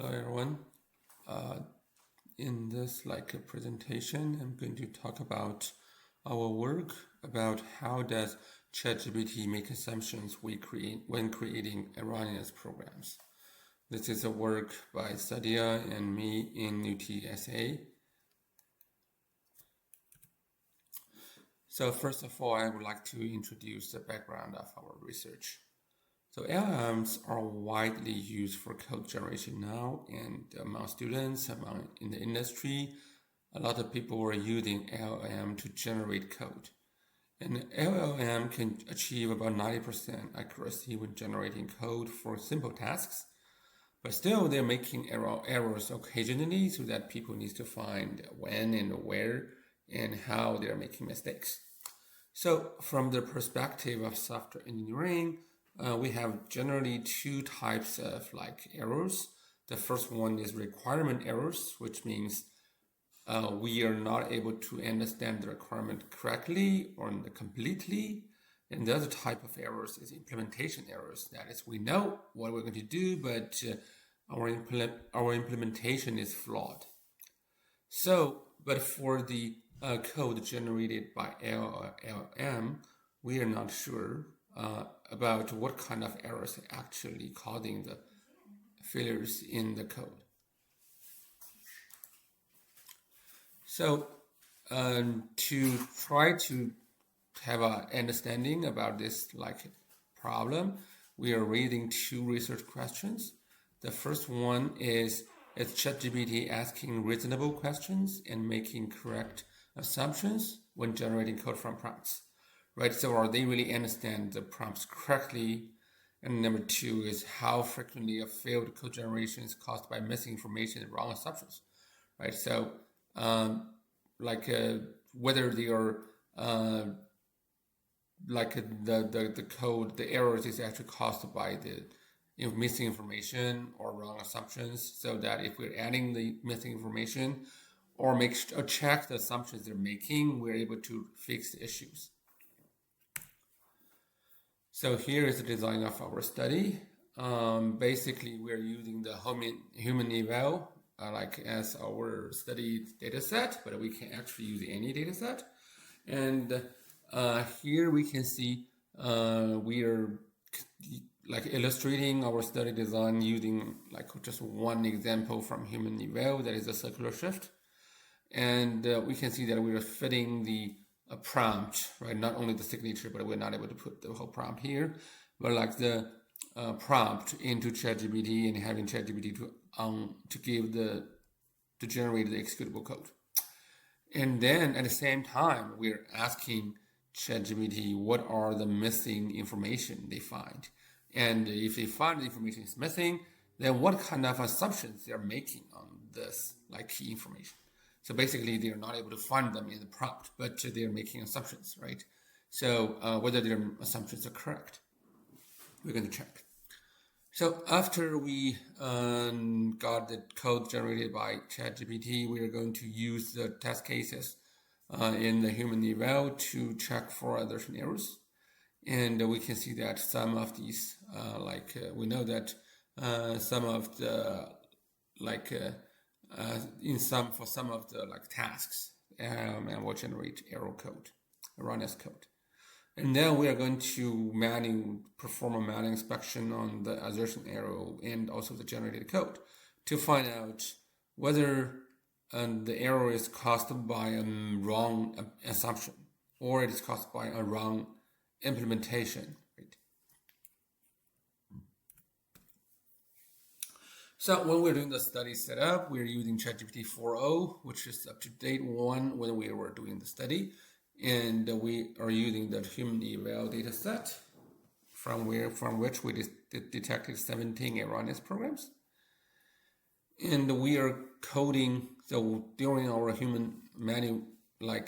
Hello everyone. Uh, in this presentation, I'm going to talk about our work about how does ChatGPT make assumptions when creating erroneous programs. This is a work by Sadia and me in UTSA. So first of all, I would like to introduce the background of our research. So LLMs are widely used for code generation now, and among students, in the industry, a lot of people are using LLM to generate code. And LLM can achieve about 90% accuracy when generating code for simple tasks, but still they're making errors occasionally, so that people need to find when and where and how they're making mistakes. So from the perspective of software engineering, we have generally two types of errors. The first one is requirement errors, which means we are not able to understand the requirement correctly or completely. And the other type of errors is implementation errors. That is, we know what we're going to do, but our implementation is flawed. So, but for the code generated by LLM, we are not sure about what kind of errors are actually causing the failures in the code. So to try to have an understanding about this problem, we are raising two research questions. The first one is ChatGPT asking reasonable questions and making correct assumptions when generating code from prompts? Right, so are they really understand the prompts correctly? And number two is how frequently a failed code generation is caused by missing information and wrong assumptions, right? So whether they are the code, the errors is actually caused by the missing information or wrong assumptions, so that if we're adding the missing information or check the assumptions they're making, we're able to fix the issues. So here is the design of our study. Basically, we're using the human eval as our study data set, but we can actually use any data set. And here we can see we are illustrating our study design using just one example from human eval, that is a circular shift. And we can see that we are fitting the prompt, right? Not only the signature, but we're not able to put the whole prompt here, but the prompt into ChatGPT and having ChatGPT to generate the executable code. And then at the same time, we're asking ChatGPT what are the missing information they find. And if they find the information is missing, then what kind of assumptions they're making on this key information. So basically, they're not able to find them in the prompt, but they're making assumptions, right? So whether their assumptions are correct, we're going to check. So after we got the code generated by ChatGPT, we are going to use the test cases in the human eval to check for assertion errors. And we can see that some of these, we know that some of the for some of the tasks, and will generate erroneous code. And then we are going to perform a manual inspection on the assertion error and also the generated code to find out whether the error is caused by a wrong assumption or it is caused by a wrong implementation. So when we're doing the study setup, we're using ChatGPT 4.0, which is up-to-date one when we were doing the study. And we are using the human eval data set from which we detected 17 erroneous programs. And we are coding, so during our human manual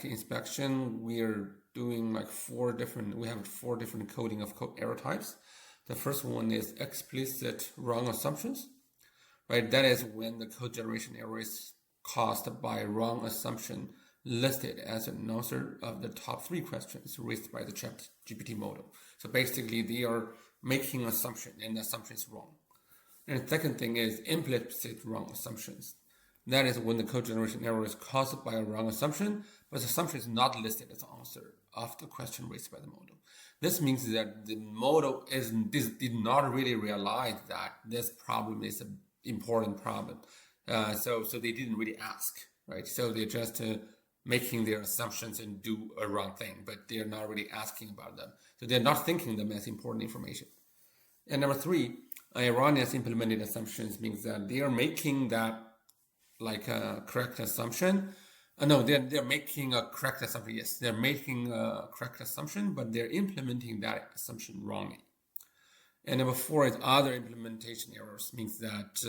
inspection, we are doing four different coding of code error types. The first one is explicit wrong assumptions. Right, that is when the code generation error is caused by wrong assumption listed as an answer of the top 3 questions raised by the ChatGPT model. So basically, they are making an assumption, and the assumption is wrong. And the second thing is implicit wrong assumptions. That is when the code generation error is caused by a wrong assumption, but the assumption is not listed as the answer of the question raised by the model. This means that the model did not really realize that this problem is an important problem. So they didn't really ask, right? So they're just making their assumptions and do a wrong thing, but they're not really asking about them. So they're not thinking them as important information. And number three, erroneous implemented assumptions means that they are making that like a correct assumption. No, they're making a correct assumption. Yes, they're making a correct assumption, but they're implementing that assumption wrongly. And number four is other implementation errors, means that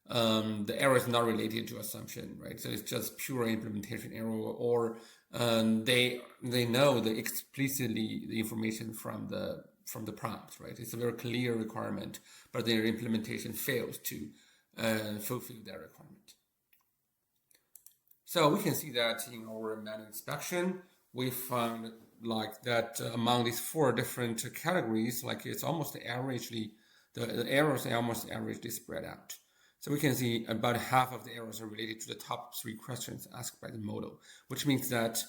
the error is not related to assumption, right? So it's just pure implementation error, or they know the explicitly the information from the prompt, right? It's a very clear requirement, but their implementation fails to fulfill that requirement. So we can see that in our manual inspection, we found like that among these four different categories, like it's almost averagely, the errors are almost averagely spread out. So we can see about half of the errors are related to the top three questions asked by the model, which means that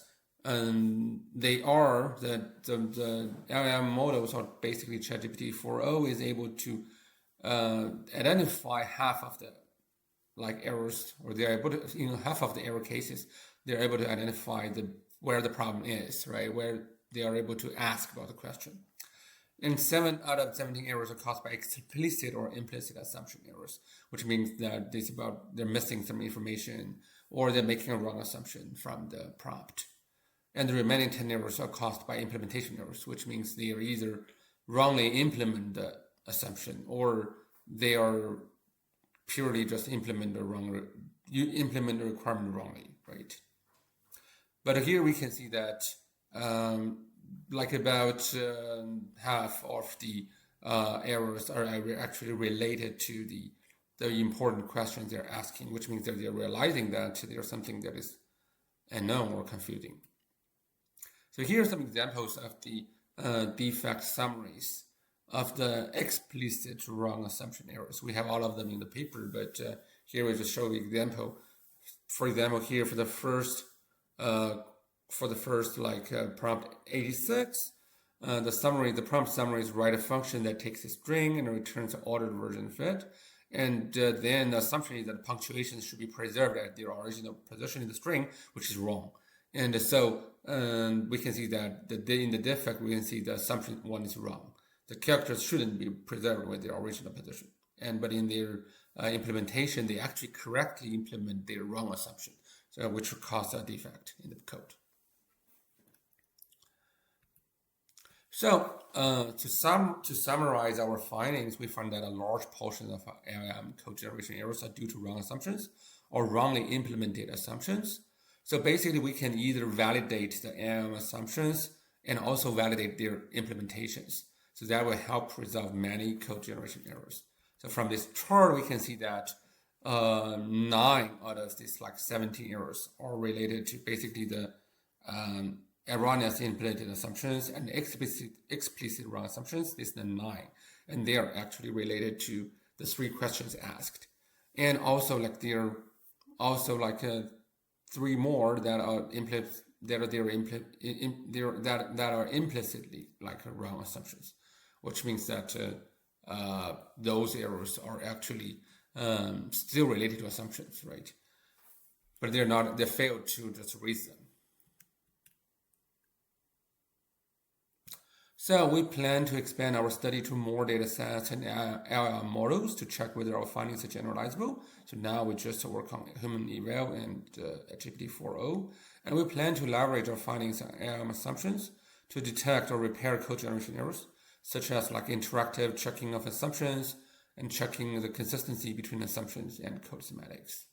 they are the LLM models, or basically ChatGPT 4.0 is able to identify half of the errors, or they're able to, half of the error cases, they're able to identify where the problem is, right? Where they are able to ask about the question. And 7 out of 17 errors are caused by explicit or implicit assumption errors, which means that they're missing some information, or they're making a wrong assumption from the prompt. And the remaining 10 errors are caused by implementation errors, which means they are either wrongly implement the assumption, or they are purely just implement the requirement wrongly, right? But here we can see that about half of the errors are actually related to the important questions they're asking, which means that they're realizing that there's something that is unknown or confusing. So here are some examples of the defect summaries of the explicit wrong assumption errors. We have all of them in the paper, but here we just show the example. For example, here for the first prompt 86, the prompt summary is write a function that takes a string and returns an ordered version of it. And then the assumption is that punctuations should be preserved at their original position in the string, which is wrong. And so we can see that in the defect, we can see the assumption one is wrong. The characters shouldn't be preserved with their original position. But in their implementation, they actually correctly implement their wrong assumption, so which will cause a defect in the code. So to summarize our findings, we found that a large portion of LLM code generation errors are due to wrong assumptions or wrongly implemented assumptions. So basically, we can either validate the LLM assumptions and also validate their implementations. So that will help resolve many code generation errors. So from this chart, we can see that 9 out of these 17 errors are related to basically the erroneous implemented assumptions and explicit wrong assumptions. This is the 9, and they are actually related to the 3 questions asked. And also there are also 3 more that are implicitly wrong assumptions, which means that those errors are actually still related to assumptions, right? But they fail to just raise them. So we plan to expand our study to more data sets and LLM models to check whether our findings are generalizable. So now we just work on human eval and GPT 4.0, and we plan to leverage our findings on LLM assumptions to detect or repair code generation errors, such as interactive checking of assumptions and checking the consistency between assumptions and code semantics.